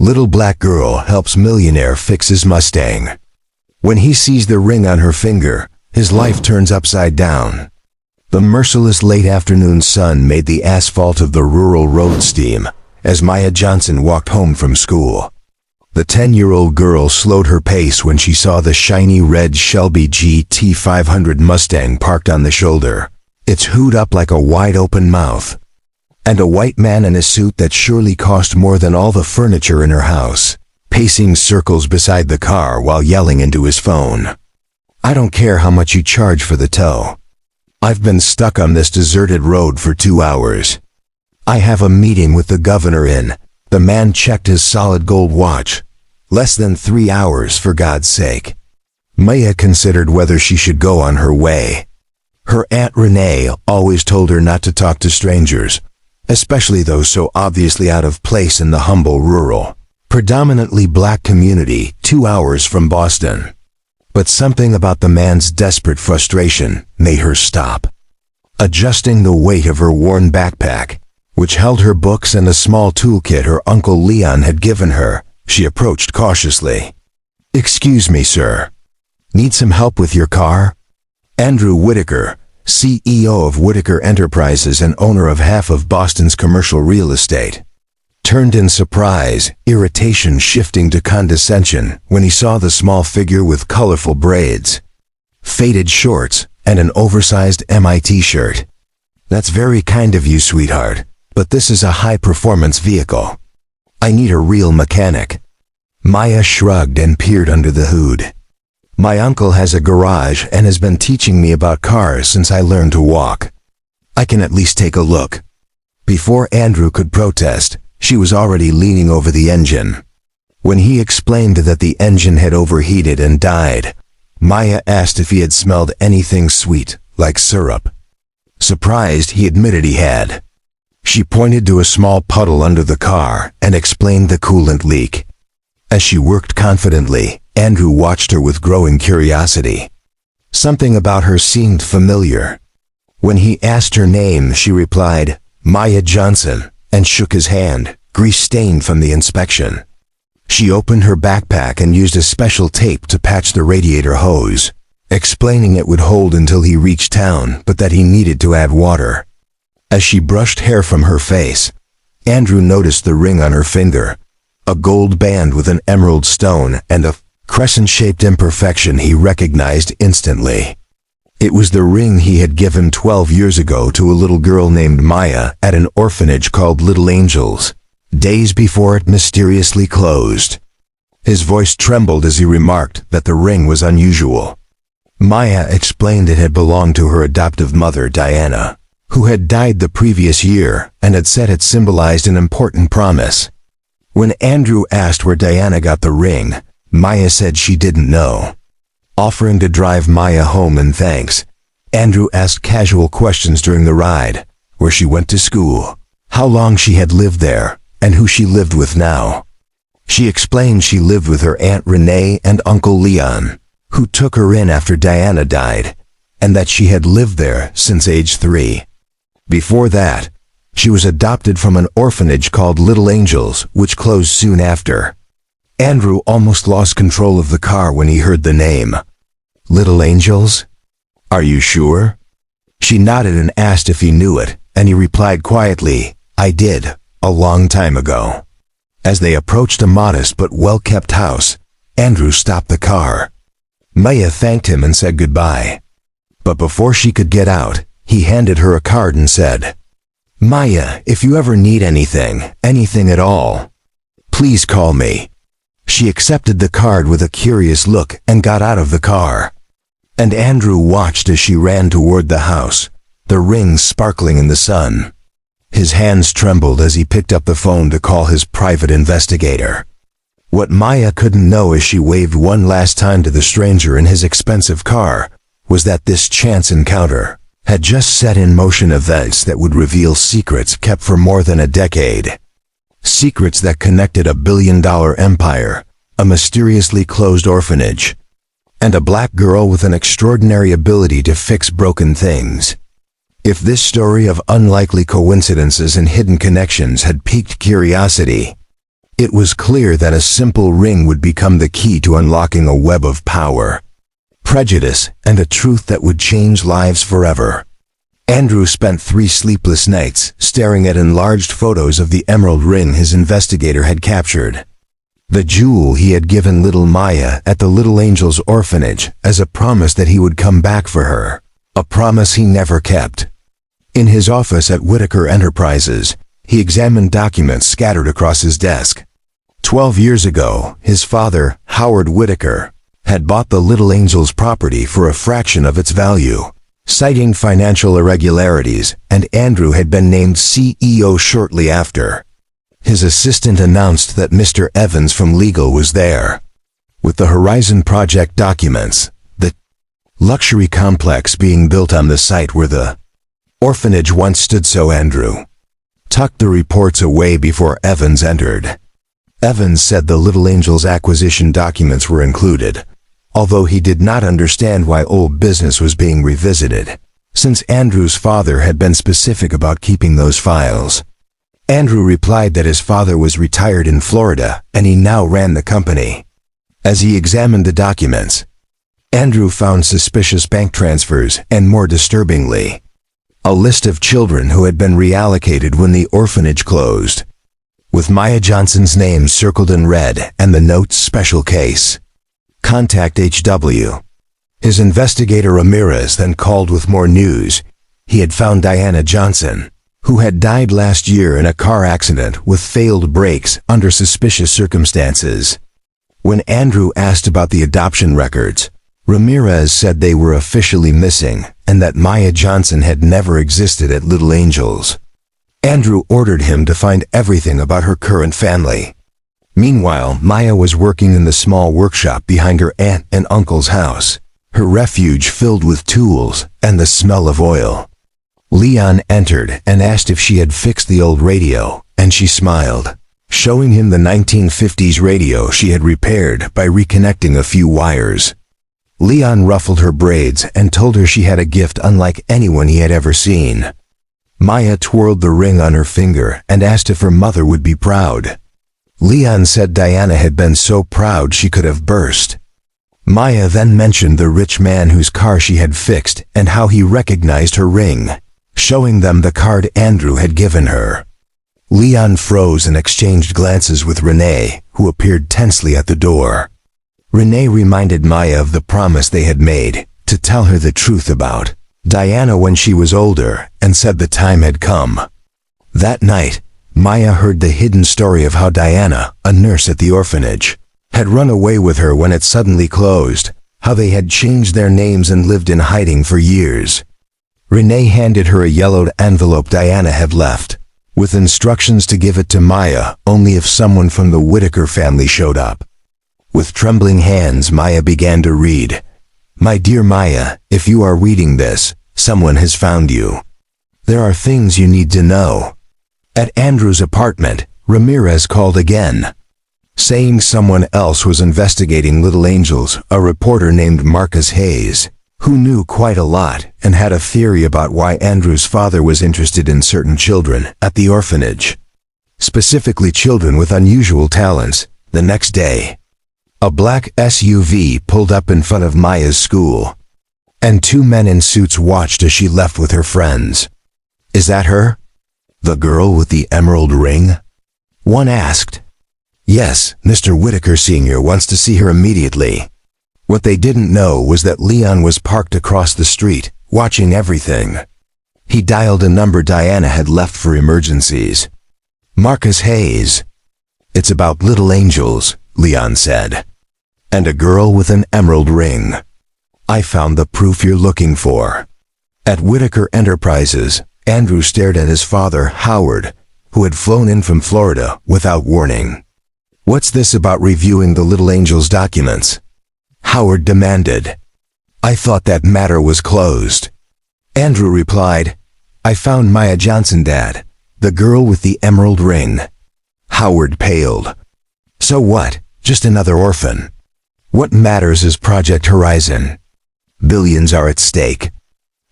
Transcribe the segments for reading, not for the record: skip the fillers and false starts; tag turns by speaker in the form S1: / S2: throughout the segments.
S1: Little black girl helps millionaire fix his Mustang. When he sees the ring on her finger, his life turns upside down. The merciless late afternoon sun made the asphalt of the rural road steam as Maya Johnson walked home from school. The 10-year-old girl slowed her pace when she saw the shiny red Shelby GT 500 Mustang parked on the shoulder, its hood up like a wide-open mouth, and a white man in a suit that surely cost more than all the furniture in her house, pacing circles beside the car while yelling into his phone. "I don't care how much you charge for the tow. I've been stuck on this deserted road for 2 hours. I have a meeting with the governor in." The man checked his solid gold watch. Less than 3 hours, for God's sake. Maya considered whether she should go on her way. Her Aunt Renee always told her not to talk to strangers, especially those so obviously out of place in the humble rural, predominantly black community 2 hours from Boston. But something about the man's desperate frustration made her stop. Adjusting the weight of her worn backpack, which held her books and a small toolkit her Uncle Leon had given her, she approached cautiously. "Excuse me, sir. Need some help with your car?" Andrew Whitaker, CEO of Whitaker Enterprises and owner of half of Boston's commercial real estate, turned in surprise, irritation shifting to condescension when he saw the small figure with colorful braids, faded shorts, and an oversized MIT shirt. "That's very kind of you, sweetheart, but this is a high-performance vehicle. I need a real mechanic." Maya shrugged and peered under the hood. "My uncle has a garage and has been teaching me about cars since I learned to walk. I can at least take a look." Before Andrew could protest, she was already leaning over the engine. When he explained that the engine had overheated and died, Maya asked if he had smelled anything sweet, like syrup. Surprised, he admitted he had. She pointed to a small puddle under the car and explained the coolant leak. As she worked confidently, Andrew watched her with growing curiosity. Something about her seemed familiar. When he asked her name, she replied, "Maya Johnson," and shook his hand, grease-stained from the inspection. She opened her backpack and used a special tape to patch the radiator hose, explaining it would hold until he reached town, but that he needed to add water. As she brushed hair from her face, Andrew noticed the ring on her finger, a gold band with an emerald stone and a crescent-shaped imperfection he recognized instantly. It was the ring he had given 12 years ago to a little girl named Maya at an orphanage called Little Angels, days before it mysteriously closed. His voice trembled as he remarked that the ring was unusual. Maya explained it had belonged to her adoptive mother, Diana, who had died the previous year and had said it symbolized an important promise. When Andrew asked where Diana got the ring, Maya said she didn't know. Offering to drive Maya home in thanks, Andrew asked casual questions during the ride: where she went to school, how long she had lived there, and who she lived with now. She explained she lived with her Aunt Renee and Uncle Leon, who took her in after Diana died, and that she had lived there since age 3. Before that, she was adopted from an orphanage called Little Angels, which closed soon after. Andrew almost lost control of the car when he heard the name. "Little Angels? Are you sure?" She nodded and asked if he knew it, and he replied quietly, "I did, a long time ago." As they approached a modest but well-kept house, Andrew stopped the car. Maya thanked him and said goodbye. But before she could get out, he handed her a card and said, "Maya, if you ever need anything at all, please call me." She accepted the card with a curious look and got out of the car. And Andrew watched as she ran toward the house, the ring sparkling in the sun. His hands trembled as he picked up the phone to call his private investigator. What Maya couldn't know as she waved one last time to the stranger in his expensive car was that this chance encounter had just set in motion events that would reveal secrets kept for more than a decade. Secrets that connected a billion-dollar empire, a mysteriously closed orphanage, and a black girl with an extraordinary ability to fix broken things. If this story of unlikely coincidences and hidden connections had piqued curiosity, It was clear that a simple ring would become the key to unlocking a web of power, prejudice, and a truth that would change lives forever. Andrew spent 3 sleepless nights staring at enlarged photos of the emerald ring his investigator had captured. The jewel he had given little Maya at the Little Angels orphanage as a promise that he would come back for her. A promise he never kept. In his office at Whitaker Enterprises, he examined documents scattered across his desk. 12 years ago, his father, Howard Whitaker, had bought the Little Angels property for a fraction of its value, citing financial irregularities, and Andrew had been named CEO shortly after. His assistant announced that Mr. Evans from legal was there. With the Horizon Project documents, the luxury complex being built on the site where the orphanage once stood, so Andrew tucked the reports away before Evans entered. Evans said the Little Angels acquisition documents were included, although he did not understand why old business was being revisited, since Andrew's father had been specific about keeping those files. Andrew replied that his father was retired in Florida and he now ran the company. As he examined the documents, Andrew found suspicious bank transfers and, more disturbingly, a list of children who had been reallocated when the orphanage closed, with Maya Johnson's name circled in red and the note's special case. Contact HW. His investigator Ramirez then called with more news. He had found Diana Johnson, who had died last year in a car accident with failed brakes under suspicious circumstances. When Andrew asked about the adoption records, Ramirez said they were officially missing and that Maya Johnson had never existed at Little Angels. Andrew ordered him to find everything about her current family. Meanwhile, Maya was working in the small workshop behind her aunt and uncle's house, her refuge filled with tools and the smell of oil. Leon entered and asked if she had fixed the old radio, and she smiled, showing him the 1950s radio she had repaired by reconnecting a few wires. Leon ruffled her braids and told her she had a gift unlike anyone he had ever seen. Maya twirled the ring on her finger and asked if her mother would be proud. Leon said Diana had been so proud she could have burst. Maya then mentioned the rich man whose car she had fixed and how he recognized her ring, showing them the card Andrew had given her. Leon froze and exchanged glances with Renee, who appeared tensely at the door. Renee reminded Maya of the promise they had made, to tell her the truth about Diana when she was older, and said the time had come. That night, Maya heard the hidden story of how Diana, a nurse at the orphanage, had run away with her when it suddenly closed, how they had changed their names and lived in hiding for years. Renee handed her a yellowed envelope Diana had left, with instructions to give it to Maya only if someone from the Whitaker family showed up. With trembling hands, Maya began to read. "My dear Maya, if you are reading this, someone has found you. There are things you need to know." At Andrew's apartment, Ramirez called again, saying someone else was investigating Little Angels, a reporter named Marcus Hayes, who knew quite a lot and had a theory about why Andrew's father was interested in certain children at the orphanage, specifically children with unusual talents. The next day, a black SUV pulled up in front of Maya's school, and 2 men in suits watched as she left with her friends. "Is that her? The girl with the emerald ring?" one asked. "Yes, Mr. Whitaker Sr. wants to see her immediately." What they didn't know was that Leon was parked across the street, watching everything. He dialed a number Diana had left for emergencies. "Marcus Hayes." "It's about Little Angels," Leon said. "And a girl with an emerald ring. I found the proof you're looking for." At Whitaker Enterprises, Andrew stared at his father, Howard, who had flown in from Florida without warning. "What's this about reviewing the Little Angels documents?" Howard demanded. "I thought that matter was closed." Andrew replied, "I found Maya Johnson, Dad, the girl with the emerald ring." Howard paled. "So what? Just another orphan? What matters is Project Horizon. Billions are at stake."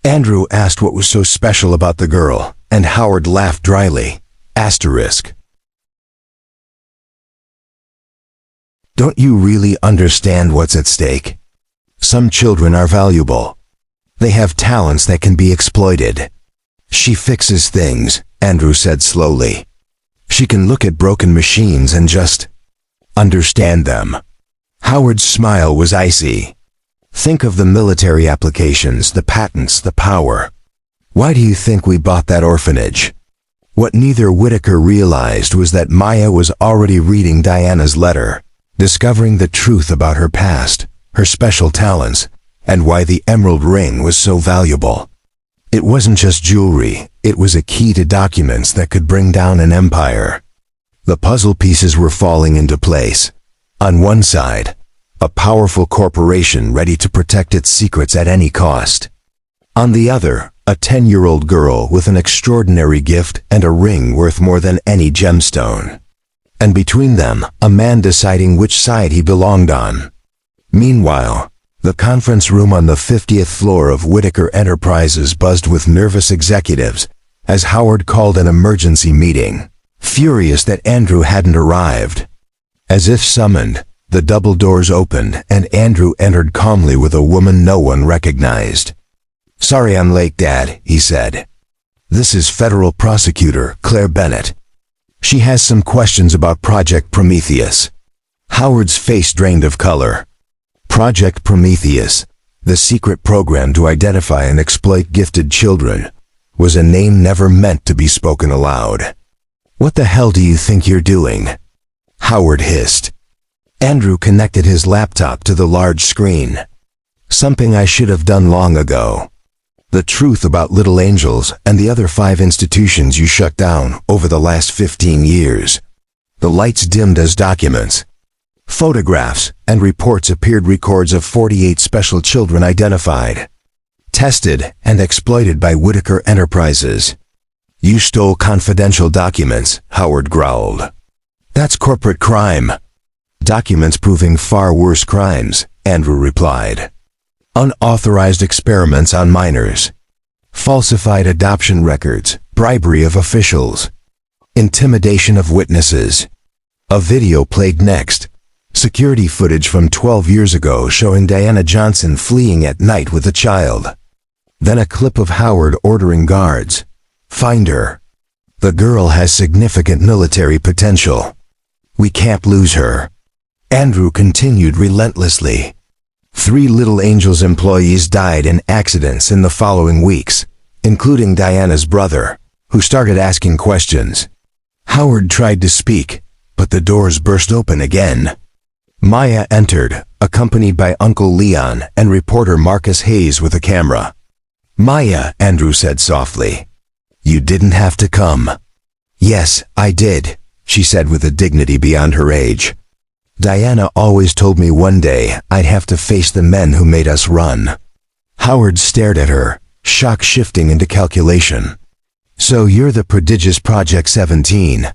S1: Andrew asked what was so special about the girl, and Howard laughed dryly. Asterisk. Don't you really understand what's at stake? Some children are valuable. They have talents that can be exploited. She fixes things, Andrew said slowly. She can look at broken machines and just understand them. Howard's smile was icy. Think of the military applications, the patents, the power. Why do you think we bought that orphanage? What neither Whitaker realized was that Maya was already reading Diana's letter, discovering the truth about her past, her special talents, and why the emerald ring was so valuable. It wasn't just jewelry, it was a key to documents that could bring down an empire. The puzzle pieces were falling into place. On one side, a powerful corporation ready to protect its secrets at any cost. On the other, a 10-year-old girl with an extraordinary gift and a ring worth more than any gemstone. And between them, a man deciding which side he belonged on. Meanwhile, the conference room on the 50th floor of Whitaker Enterprises buzzed with nervous executives as Howard called an emergency meeting, furious that Andrew hadn't arrived. As if summoned, the double doors opened and Andrew entered calmly with a woman no one recognized. "Sorry I'm late, Dad," he said. "This is Federal Prosecutor Claire Bennett. She has some questions about Project Prometheus." Howard's face drained of color. Project Prometheus, the secret program to identify and exploit gifted children, was a name never meant to be spoken aloud. "What the hell do you think you're doing?" Howard hissed. Andrew connected his laptop to the large screen. "Something I should have done long ago. The truth about Little Angels and the other 5 institutions you shut down over the last 15 years. The lights dimmed as documents. Photographs and reports appeared, records of 48 special children identified, tested, and exploited by Whitaker Enterprises. You stole confidential documents," Howard growled. "That's corporate crime." "Documents proving far worse crimes," Andrew replied. "Unauthorized experiments on minors. Falsified adoption records, bribery of officials. Intimidation of witnesses." A video played next. Security footage from 12 years ago showing Diana Johnson fleeing at night with a child. Then a clip of Howard ordering guards, "Find her. The girl has significant military potential. We can't lose her." Andrew continued relentlessly. 3 Little Angels employees died in accidents in the following weeks, including Diana's brother, who started asking questions. Howard tried to speak, but the doors burst open again. Maya entered, accompanied by Uncle Leon and reporter Marcus Hayes with a camera. "Maya," Andrew said softly, "you didn't have to come." "Yes, I did," she said with a dignity beyond her age. "Diana always told me one day I'd have to face the men who made us run." Howard stared at her, shock shifting into calculation. "So you're the prodigious Project 17.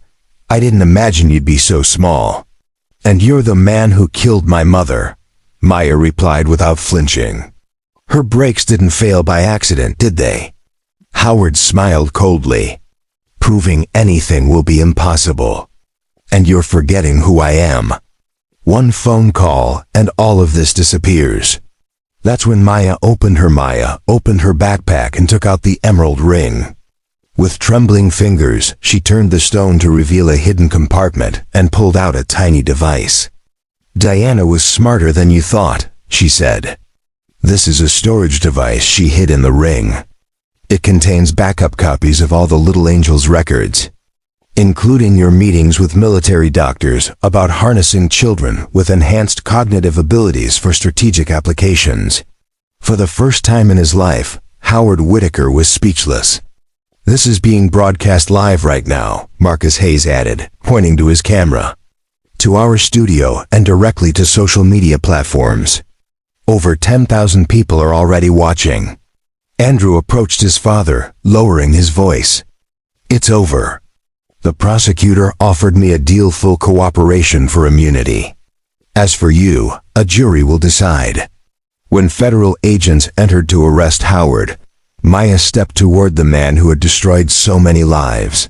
S1: I didn't imagine you'd be so small." "And you're the man who killed my mother," Maya replied without flinching. "Her brakes didn't fail by accident, did they?" Howard smiled coldly. "Proving anything will be impossible. And you're forgetting who I am. One phone call and all of this disappears." That's when Maya opened her backpack and took out the emerald ring. With trembling fingers, she turned the stone to reveal a hidden compartment and pulled out a tiny device. "Diana was smarter than you thought," she said. "This is a storage device she hid in the ring. It contains backup copies of all the Little Angels records, including your meetings with military doctors about harnessing children with enhanced cognitive abilities for strategic applications." For the first time in his life, Howard Whitaker was speechless. "This is being broadcast live right now," Marcus Hayes added, pointing to his camera. "To our studio and directly to social media platforms. Over 10,000 people are already watching." Andrew approached his father, lowering his voice. "It's over. The prosecutor offered me a deal, full cooperation for immunity. As for you, a jury will decide." When federal agents entered to arrest Howard, Maya stepped toward the man who had destroyed so many lives.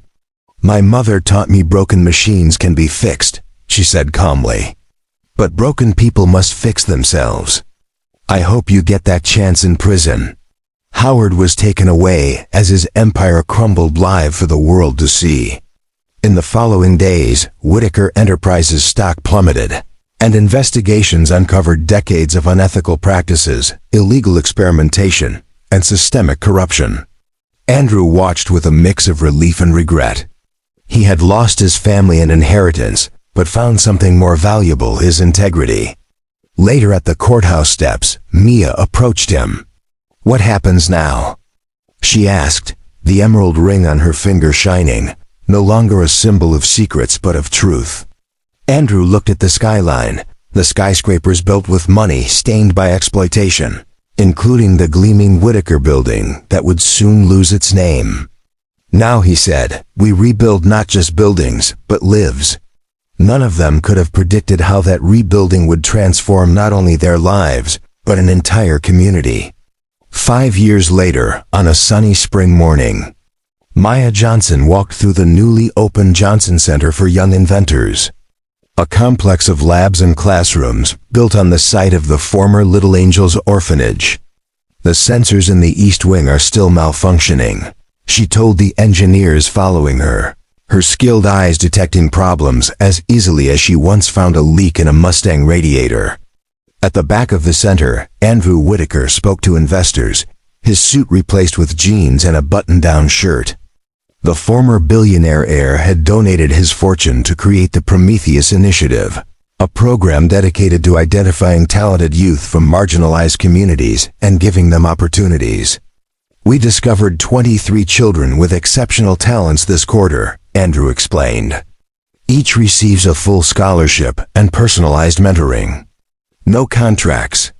S1: "My mother taught me broken machines can be fixed," she said calmly. But broken people must fix themselves. I hope you get that chance in prison. Howard was taken away as his empire crumbled live for the world to see. In the following days, Whitaker Enterprises' stock plummeted, and investigations uncovered decades of unethical practices, illegal experimentation, and systemic corruption. Andrew watched with a mix of relief and regret. He had lost his family and inheritance, but found something more valuable: his integrity. Later at the courthouse steps, Mia approached him. "What happens now?" she asked, the emerald ring on her finger shining, no longer a symbol of secrets but of truth. Andrew looked at the skyline, the skyscrapers built with money stained by exploitation, including the gleaming Whitaker building that would soon lose its name. "Now," he said, "we rebuild not just buildings, but lives." None of them could have predicted how that rebuilding would transform not only their lives, but an entire community. 5 years later, on a sunny spring morning, Maya Johnson walked through the newly opened Johnson Center for Young Inventors, a complex of labs and classrooms built on the site of the former Little Angels orphanage. "The sensors in the East Wing are still malfunctioning," she told the engineers following her, her skilled eyes detecting problems as easily as she once found a leak in a Mustang radiator. At the back of the center, Andrew Whitaker spoke to investors, his suit replaced with jeans and a button-down shirt. The former billionaire heir had donated his fortune to create the Prometheus Initiative, a program dedicated to identifying talented youth from marginalized communities and giving them opportunities. "We discovered 23 children with exceptional talents this quarter," Andrew explained. "Each receives a full scholarship and personalized mentoring. No contracts,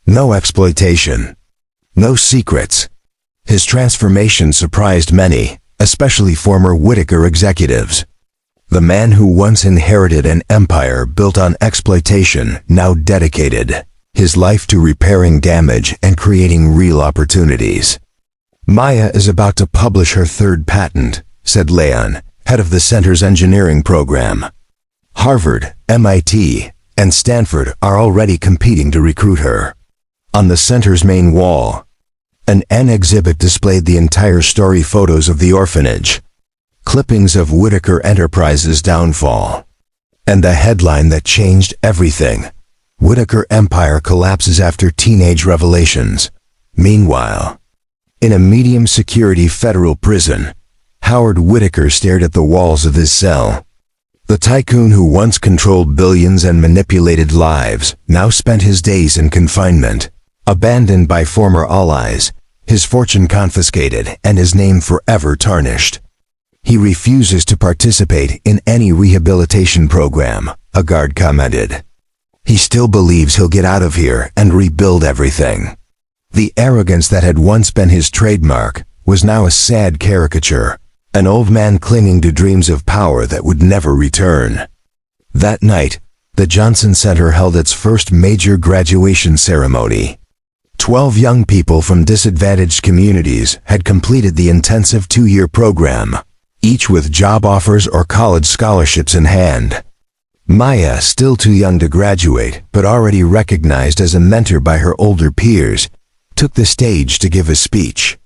S1: no exploitation, no secrets." His transformation surprised many, especially former Whitaker executives. The man who once inherited an empire built on exploitation now dedicated his life to repairing damage and creating real opportunities. "Maya is about to publish her third patent," said Leon, head of the center's engineering program. "Harvard, MIT, and Stanford are already competing to recruit her." On the center's main wall, an exhibit displayed the entire story: photos of the orphanage, clippings of Whitaker Enterprises' downfall, and the headline that changed everything: "Whitaker Empire collapses after teenage revelations." Meanwhile, in a medium-security federal prison, Howard Whitaker stared at the walls of his cell. The tycoon who once controlled billions and manipulated lives now spent his days in confinement, abandoned by former allies, his fortune confiscated, and his name forever tarnished. "He refuses to participate in any rehabilitation program," a guard commented. "He still believes he'll get out of here and rebuild everything." The arrogance that had once been his trademark was now a sad caricature, an old man clinging to dreams of power that would never return. That night, the Johnson Center held its first major graduation ceremony. 12 young people from disadvantaged communities had completed the intensive 2-year program, each with job offers or college scholarships in hand. Maya, still too young to graduate but already recognized as a mentor by her older peers, took the stage to give a speech.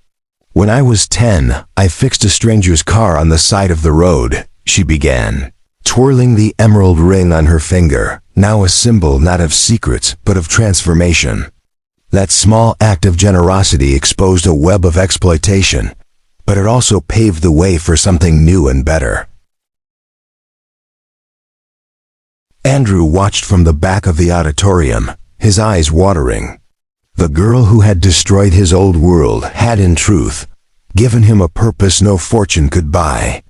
S1: "When I was 10, I fixed a stranger's car on the side of the road," she began, twirling the emerald ring on her finger, now a symbol not of secrets but of transformation. That small act of generosity exposed a web of exploitation, but it also paved the way for something new and better. Andrew watched from the back of the auditorium, his eyes watering. The girl who had destroyed his old world had, in truth, given him a purpose no fortune could buy.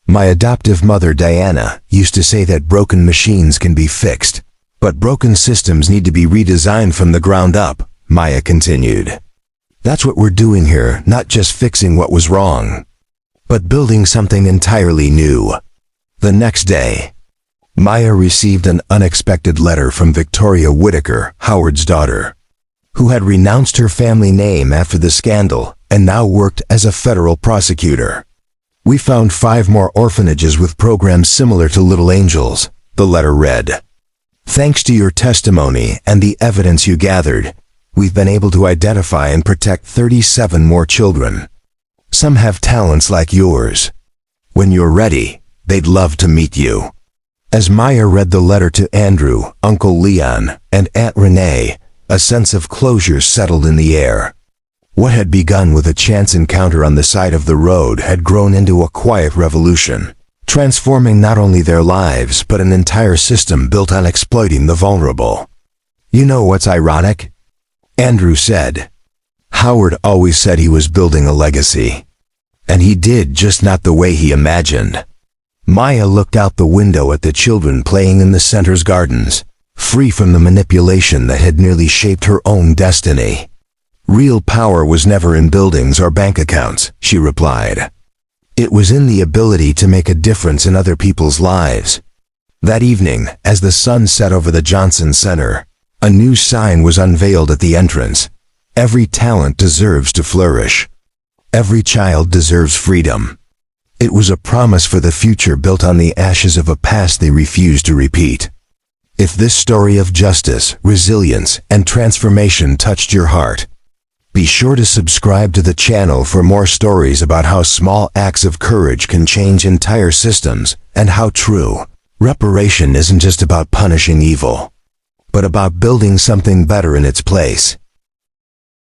S1: "My adoptive mother, Diana, used to say that broken machines can be fixed, but broken systems need to be redesigned from the ground up," Maya continued. "That's what we're doing here, not just fixing what was wrong, but building something entirely new." The next day, Maya received an unexpected letter from Victoria Whitaker, Howard's daughter, who had renounced her family name after the scandal and now worked as a federal prosecutor. "We found 5 more orphanages with programs similar to Little Angels," the letter read. Thanks to your testimony and the evidence you gathered, we've been able to identify and protect 37 more children. Some have talents like yours. When you're ready, they'd love to meet you." As Maya read the letter to Andrew, Uncle Leon, and Aunt Renee, a sense of closure settled in the air. What had begun with a chance encounter on the side of the road had grown into a quiet revolution, transforming not only their lives but an entire system built on exploiting the vulnerable. "You know what's ironic?" Andrew said. "Howard always said he was building a legacy. And he did, just not the way he imagined." Maya looked out the window at the children playing in the center's gardens, free from the manipulation that had nearly shaped her own destiny. "Real power was never in buildings or bank accounts," she replied. "It was in the ability to make a difference in other people's lives." That evening, as the sun set over the Johnson Center, a new sign was unveiled at the entrance. "Every talent deserves to flourish. Every child deserves freedom." It was a promise for the future built on the ashes of a past they refused to repeat. If this story of justice, resilience, and transformation touched your heart, be sure to subscribe to the channel for more stories about how small acts of courage can change entire systems, and how true reparation isn't just about punishing evil, but about building something better in its place.